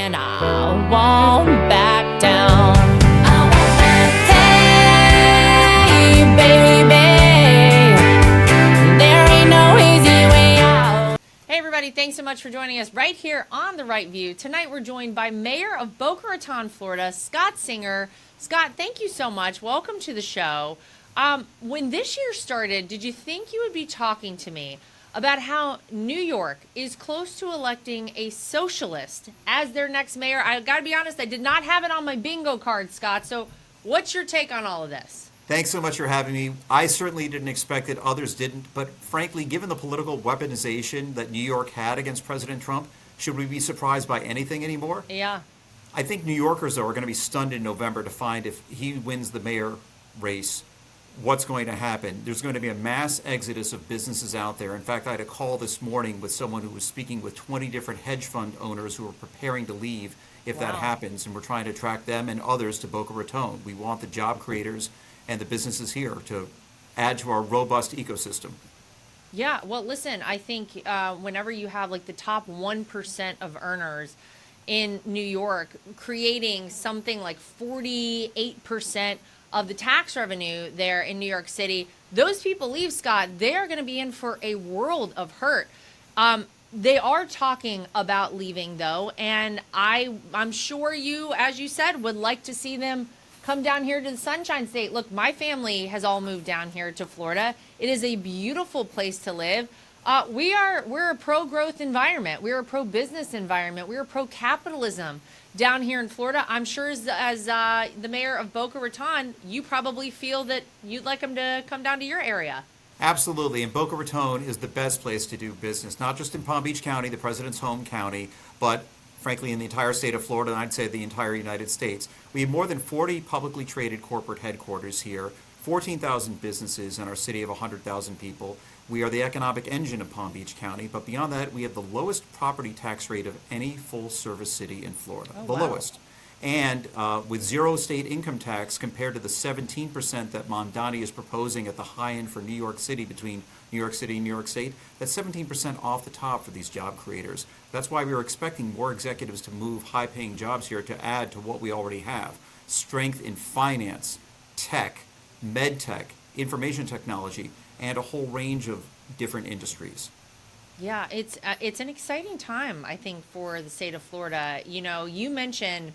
and I won't back down. Hey, baby, there ain't no easy way out. Hey, everybody, thanks so much for joining us right here on The Right View. Tonight, we're joined by Mayor of Boca Raton, Florida, Scott Singer. Scott, thank you so much. Welcome to the show. When this year started, did you think you would be talking to me about how New York is close to electing a socialist as their next mayor? I got to be honest, I did not have it on my bingo card, Scott. So what's your take on all of this? Thanks so much for having me. I certainly didn't expect it. Others didn't. But frankly, given the political weaponization that New York had against President Trump, should we be surprised by anything anymore? Yeah. I think New Yorkers, though, are going to be stunned in November to find if he wins the mayor race, what's going to happen. There's going to be a mass exodus of businesses out there. In fact, I had a call this morning with someone who was speaking with 20 different hedge fund owners who are preparing to leave if that happens, and we're trying to attract them and others to Boca Raton. We want the job creators and the businesses here to add to our robust ecosystem. Yeah, well, listen, I think whenever you have like the top 1% of earners in New York creating something like 48% of the tax revenue there in New York City, those people leave, Scott, they are going to be in for a world of hurt. They are talking about leaving, though, and I'm sure you, as you said, would like to see them come down here to the Sunshine State. Look, my family has all moved down here to Florida. It is a beautiful place to live. We're a pro-growth environment. We're a pro-business environment. We're a pro-capitalism down here in Florida. I'm sure as the mayor of Boca Raton, you probably feel that you'd like them to come down to your area. Absolutely, and Boca Raton is the best place to do business, not just in Palm Beach County, the president's home county, but frankly in the entire state of Florida, and I'd say the entire United States. We have more than 40 publicly traded corporate headquarters here, 14,000 businesses in our city of 100,000 people. We are the economic engine of Palm Beach County, but beyond that, we have the lowest property tax rate of any full-service city in Florida, lowest. And with zero state income tax compared to the 17% that Mamdani is proposing at the high end for New York City, between New York City and New York State, that's 17% off the top for these job creators. That's why we were expecting more executives to move high-paying jobs here to add to what we already have. Strength in finance, tech, med tech, information technology, and a whole range of different industries. Yeah, it's an exciting time, I think, for the state of Florida. You know, you mentioned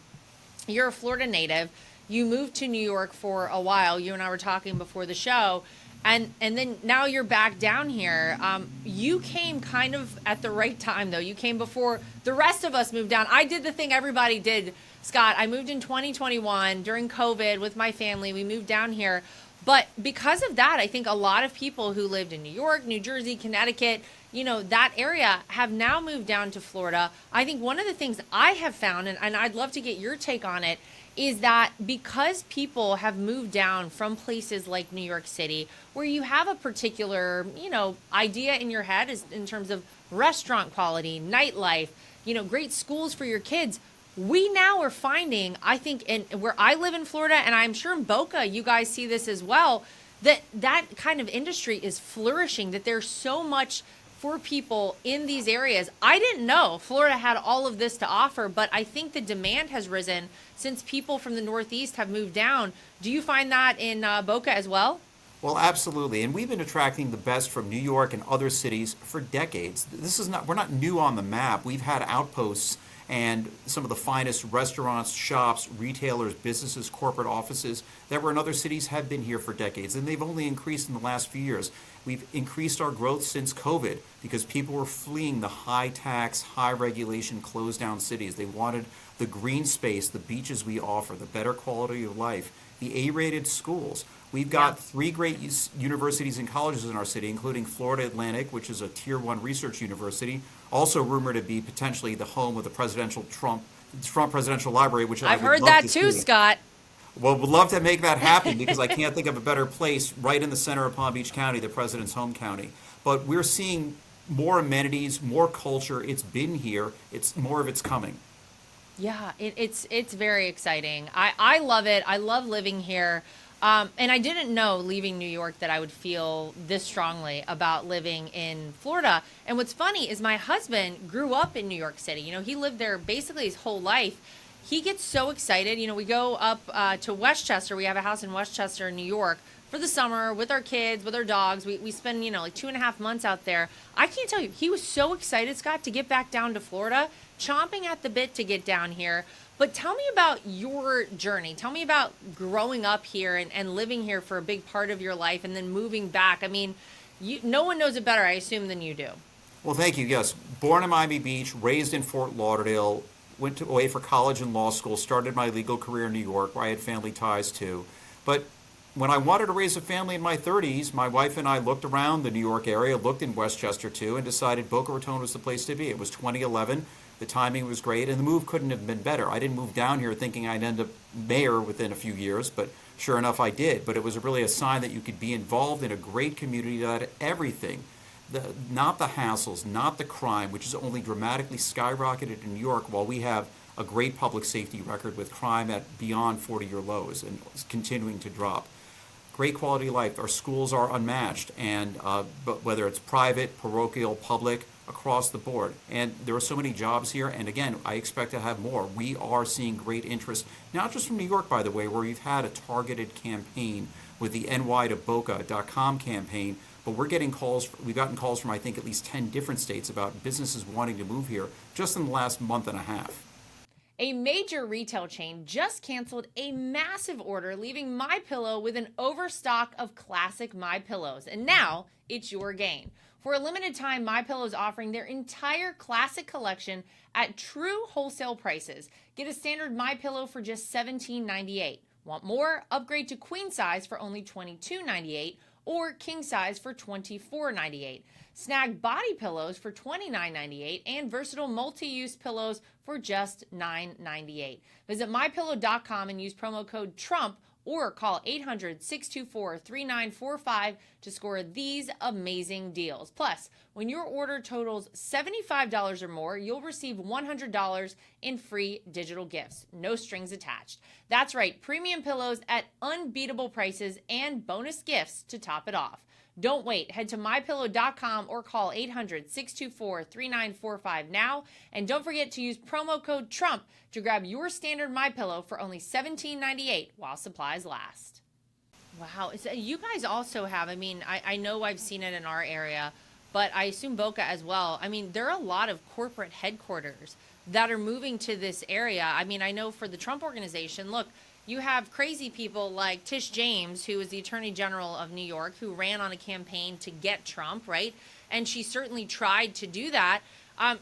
you're a Florida native. You moved to New York for a while. You and I were talking before the show. And then now you're back down here. You came kind of at the right time, though. You came before the rest of us moved down. I did the thing everybody did, Scott. I moved in 2021 during COVID with my family. We moved down here. But because of that, I think a lot of people who lived in New York, New Jersey, Connecticut, you know, that area have now moved down to Florida. I think one of the things I have found, and I'd love to get your take on it, is that because people have moved down from places like New York City, where you have a particular, you know, idea in your head is in terms of restaurant quality, nightlife, you know, great schools for your kids, we now are finding, I think, and where I live in Florida, and I'm sure in Boca, you guys see this as well, that kind of industry is flourishing, that there's so much for people in these areas. I didn't know Florida had all of this to offer, but I think the demand has risen since people from the Northeast have moved down. Do you find that in Boca as well? Well, absolutely. And we've been attracting the best from New York and other cities for decades. We're not new on the map. We've had outposts and some of the finest restaurants, shops, retailers, businesses, corporate offices that were in other cities have been here for decades, and they've only increased in the last few years. We've increased our growth since COVID because people were fleeing the high tax, high regulation, closed down cities. They wanted the green space, the beaches we offer, the better quality of life, the A-rated schools. We've got 3 great universities and colleges in our city, including Florida Atlantic, which is a Tier 1 research university, also rumored to be potentially the home of the Trump Presidential Library, which I've heard that too, Scott. Well, we'd love to make that happen because I can't think of a better place right in the center of Palm Beach County, the president's home county. But we're seeing more amenities, more culture. It's been here. It's more of it's coming. Yeah, it's very exciting. I love it. I love living here. And I didn't know leaving New York that I would feel this strongly about living in Florida. And what's funny is my husband grew up in New York City. You know, he lived there basically his whole life. He gets so excited. You know, we go up to Westchester. We have a house in Westchester, New York, for the summer with our kids, with our dogs. We spend, you know, like 2.5 months out there. I can't tell you, he was so excited, Scott, to get back down to Florida, chomping at the bit to get down here. But tell me about your journey. Tell me about growing up here and living here for a big part of your life and then moving back. I mean, no one knows it better, I assume, than you do. Well, thank you. Yes, born in Miami Beach, raised in Fort Lauderdale, away for college and law school, started my legal career in New York, where I had family ties to. But when I wanted to raise a family in my 30s, my wife and I looked around the New York area, looked in Westchester too, and decided Boca Raton was the place to be. It was 2011. The timing was great, and the move couldn't have been better. I didn't move down here thinking I'd end up mayor within a few years, but sure enough, I did. But it was really a sign that you could be involved in a great community that had everything. Not the hassles, not the crime, which has only dramatically skyrocketed in New York, while we have a great public safety record with crime at beyond 40-year lows and continuing to drop. Great quality of life. Our schools are unmatched, and but whether it's private, parochial, public, across the board. And there are so many jobs here, and again, I expect to have more. We are seeing great interest, not just from New York, by the way, where we've had a targeted campaign with the nytoboca.com campaign, but we've gotten calls from I think at least 10 different states about businesses wanting to move here just in the last month and a half. A major retail chain just canceled a massive order, leaving MyPillow with an overstock of classic MyPillows. And now it's your gain. For a limited time, MyPillow is offering their entire classic collection at true wholesale prices. Get a standard MyPillow for just $17.98. Want more? Upgrade to queen size for only $22.98 or king size for $24.98. Snag body pillows for $29.98 and versatile multi-use pillows for just $9.98. Visit mypillow.com and use promo code TRUMP or call 800-624-3945 to score these amazing deals. Plus, when your order totals $75 or more, you'll receive $100 in free digital gifts. No strings attached. That's right, premium pillows at unbeatable prices and bonus gifts to top it off. Don't wait. Head to mypillow.com or call 800-624-3945 now. And don't forget to use promo code TRUMP to grab your standard MyPillow for only $17.98 while supplies last. Wow. So you guys also have, I mean, I know I've seen it in our area, but I assume Boca as well. I mean, there are a lot of corporate headquarters that are moving to this area. I mean, I know for the Trump organization, look, you have crazy people like Tish James, who is the Attorney General of New York, who ran on a campaign to get Trump, right? And she certainly tried to do that.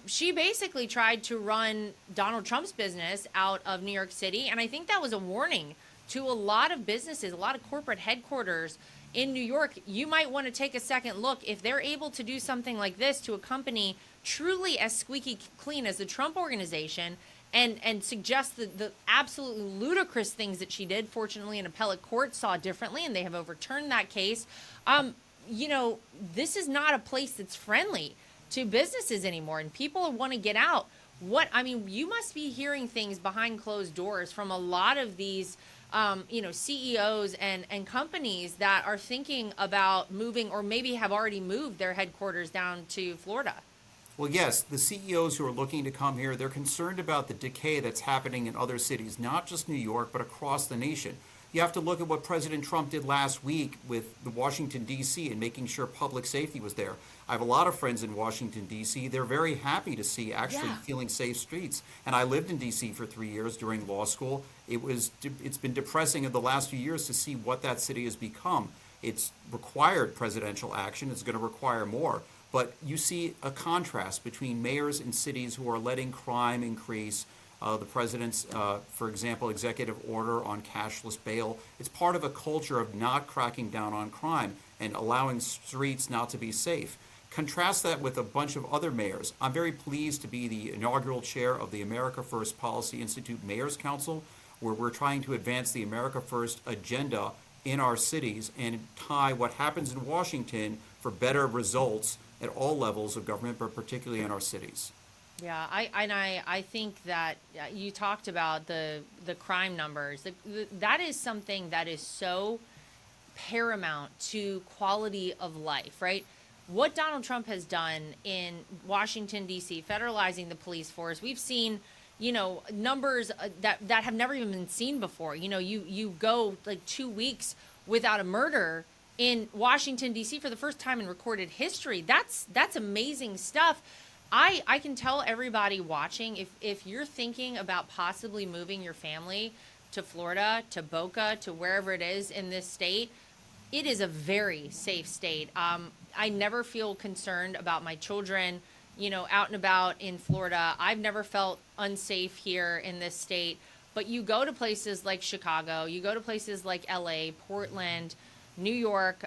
She basically tried to run Donald Trump's business out of New York City. And I think that was a warning to a lot of businesses, a lot of corporate headquarters in New York. You might want to take a second look. If they're able to do something like this to a company truly as squeaky clean as the Trump organization, and suggest the absolutely ludicrous things that she did. Fortunately, an appellate court saw differently, and they have overturned that case. You know, this is not a place that's friendly to businesses anymore, and people want to get out. You must be hearing things behind closed doors from a lot of these, CEOs and companies that are thinking about moving or maybe have already moved their headquarters down to Florida. Well, yes, the CEOs who are looking to come here, they're concerned about the decay that's happening in other cities, not just New York, but across the nation. You have to look at what President Trump did last week with the Washington, D.C. and making sure public safety was there. I have a lot of friends in Washington, D.C. They're very happy to see actually feeling safe streets. And I lived in D.C. for 3 years during law school. It's been depressing in the last few years to see what that city has become. It's required presidential action. It's going to require more. But you see a contrast between mayors in cities who are letting crime increase. The president's, for example, executive order on cashless bail. It's part of a culture of not cracking down on crime and allowing streets not to be safe. Contrast that with a bunch of other mayors. I'm very pleased to be the inaugural chair of the America First Policy Institute Mayor's Council, where we're trying to advance the America First agenda in our cities and tie what happens in Washington for better results at all levels of government, but particularly in our cities. Yeah, I think that you talked about the crime numbers. That is something that is so paramount to quality of life, right? What Donald Trump has done in Washington, D.C., federalizing the police force, we've seen, numbers that have never even been seen before. You go like 2 weeks without a murder in Washington, D.C. for the first time in recorded history. That's amazing stuff. I can tell everybody watching, if you're thinking about possibly moving your family to Florida, to Boca, to wherever it is in this state, it is a very safe state. I never feel concerned about my children, out and about in Florida. I've never felt unsafe here in this state. But you go to places like Chicago, you go to places like LA, Portland, New York,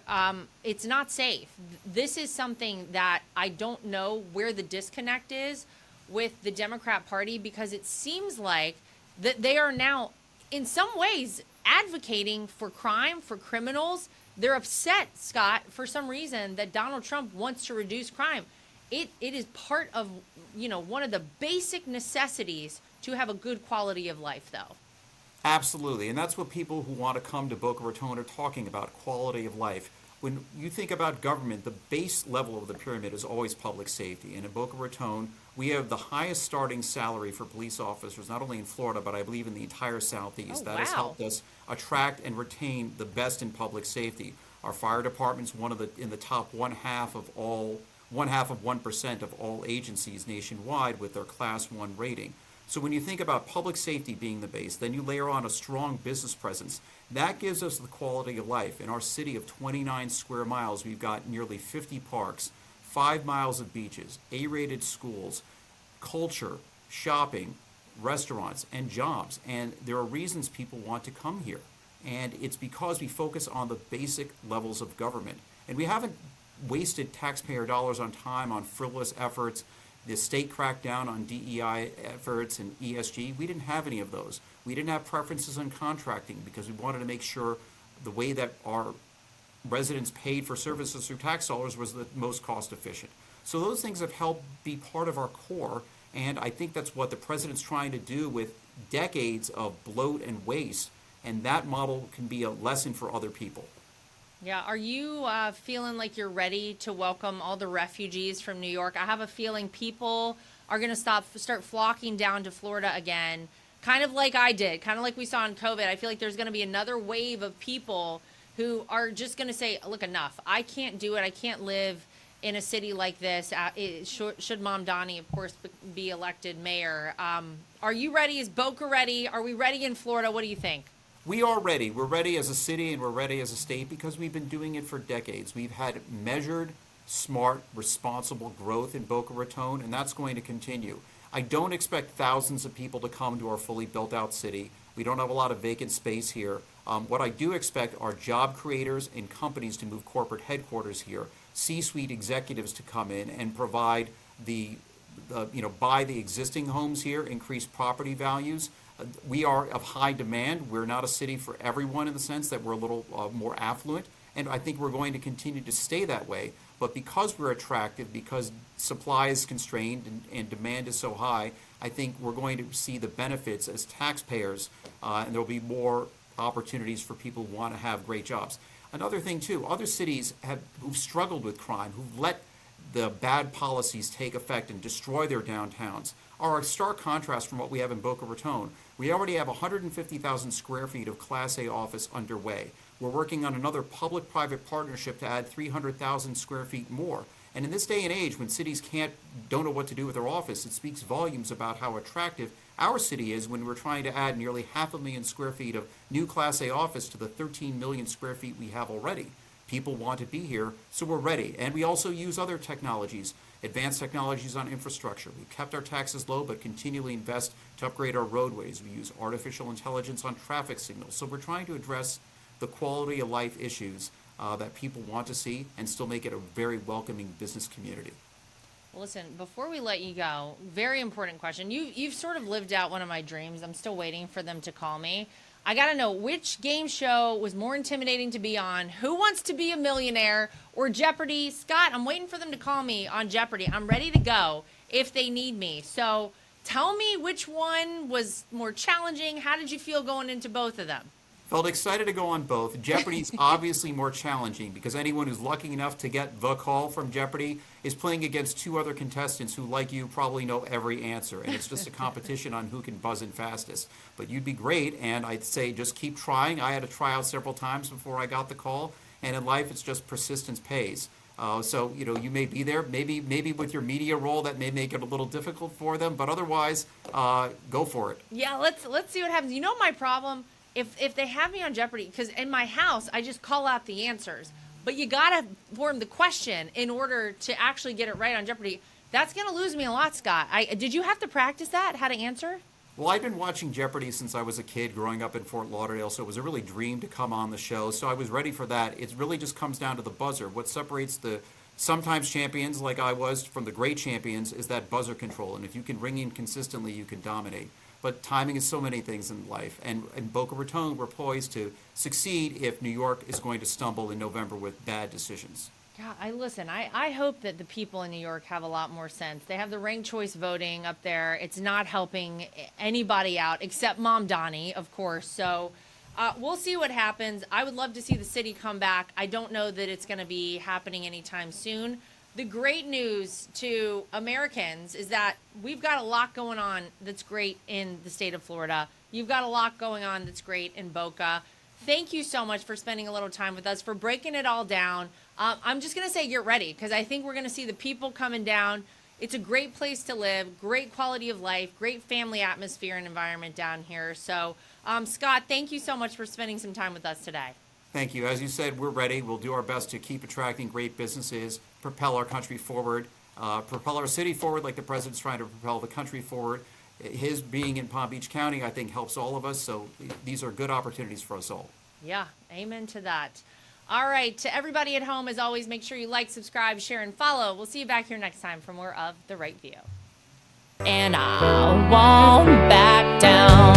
it's not safe. This is something that I don't know where the disconnect is with the Democrat Party, because it seems like that they are now, in some ways, advocating for crime, for criminals. They're upset, Scott, for some reason that Donald Trump wants to reduce crime. It is part of, one of the basic necessities to have a good quality of life, though. Absolutely, and that's what people who want to come to Boca Raton are talking about, quality of life. When you think about government, the base level of the pyramid is always public safety. And in Boca Raton, we have the highest starting salary for police officers, not only in Florida, but I believe in the entire Southeast. Oh, that has wow. helped us attract and retain the best in public safety. Our fire department's in the top 1/1% of all agencies nationwide with their Class 1 rating. So when you think about public safety being the base, then you layer on a strong business presence. That gives us the quality of life. In our city of 29 square miles, we've got nearly 50 parks, 5 miles of beaches, A-rated schools, culture, shopping, restaurants, and jobs. And there are reasons people want to come here. And it's because we focus on the basic levels of government. And we haven't wasted taxpayer dollars on time on frivolous efforts. The state cracked down on DEI efforts and ESG. We didn't have any of those. We didn't have preferences on contracting because we wanted to make sure the way that our residents paid for services through tax dollars was the most cost efficient. So those things have helped be part of our core, and I think that's what the president's trying to do with decades of bloat and waste, and that model can be a lesson for other people. Yeah, are you feeling like you're ready to welcome all the refugees from New York? I have a feeling people are going to start flocking down to Florida again, kind of like I did, kind of like we saw in COVID. I feel like there's going to be another wave of people who are just going to say, look, enough. I can't do it. I can't live in a city like this. Should Mamdani, of course, be elected mayor. Are you ready? Is Boca ready? Are we ready in Florida? What do you think? We are ready. We're ready as a city and we're ready as a state because we've been doing it for decades. We've had measured, smart, responsible growth in Boca Raton, and that's going to continue. I don't expect thousands of people to come to our fully built out city. We don't have a lot of vacant space here. What I do expect are job creators and companies to move corporate headquarters here, C-suite executives to come in and provide buy the existing homes here, increase property values. We are of high demand. We're not a city for everyone in the sense that we're a little more affluent, and I think we're going to continue to stay that way. But because we're attractive, because supply is constrained and demand is so high, I think we're going to see the benefits as taxpayers, and there'll be more opportunities for people who want to have great jobs. Another thing, too, other cities who've struggled with crime, who've let the bad policies take effect and destroy their downtowns, are a stark contrast from what we have in Boca Raton. We already have 150,000 square feet of Class A office underway. We're working on another public-private partnership to add 300,000 square feet more. And in this day and age, when cities don't know what to do with their office, it speaks volumes about how attractive our city is when we're trying to add nearly 500,000 square feet of new Class A office to the 13 million square feet we have already. People want to be here, so we're ready. And we also use other technologies, advanced technologies on infrastructure. We've kept our taxes low, but continually invest to upgrade our roadways. We use artificial intelligence on traffic signals. So we're trying to address the quality of life issues that people want to see and still make it a very welcoming business community. Well, listen, before we let you go, very important question. You've sort of lived out one of my dreams. I'm still waiting for them to call me. I got to know, which game show was more intimidating to be on? Who Wants to Be a Millionaire or Jeopardy? Scott, I'm waiting for them to call me on Jeopardy. I'm ready to go if they need me. So tell me which one was more challenging. How did you feel going into both of them? Felt excited to go on both. Jeopardy's obviously more challenging because anyone who's lucky enough to get the call from Jeopardy is playing against two other contestants who, like you, probably know every answer. And it's just a competition on who can buzz in fastest. But you'd be great, and I'd say just keep trying. I had to try out several times before I got the call. And in life, it's just persistence pays. So, you may be there. Maybe with your media role, that may make it a little difficult for them. But otherwise, go for it. Yeah, let's see what happens. You know my problem? If they have me on Jeopardy, because in my house, I just call out the answers. But you got to form the question in order to actually get it right on Jeopardy. That's going to lose me a lot, Scott. Did you have to practice that, how to answer? Well, I've been watching Jeopardy since I was a kid growing up in Fort Lauderdale, so it was a really dream to come on the show. So I was ready for that. It really just comes down to the buzzer. What separates the sometimes champions, like I was, from the great champions is that buzzer control. And if you can ring in consistently, you can dominate. But timing is so many things in life. And in Boca Raton, we're poised to succeed if New York is going to stumble in November with bad decisions. Yeah, I hope that the people in New York have a lot more sense. They have the ranked choice voting up there. It's not helping anybody out except Mamdani, of course. So we'll see what happens. I would love to see the city come back. I don't know that it's going to be happening anytime soon. The great news to Americans is that we've got a lot going on that's great in the state of Florida. You've got a lot going on that's great in Boca. Thank you so much for spending a little time with us, for breaking it all down. I'm just going to say get ready, because I think we're going to see the people coming down. It's a great place to live, great quality of life, great family atmosphere and environment down here. So, Scott, thank you so much for spending some time with us today. Thank you. As you said, we're ready. We'll do our best to keep attracting great businesses, propel our country forward, propel our city forward like the president's trying to propel the country forward. His being in Palm Beach County, I think, helps all of us. So these are good opportunities for us all. Yeah, amen to that. All right, to everybody at home, as always, make sure you like, subscribe, share, and follow. We'll see you back here next time for more of The Right View. And I won't back down.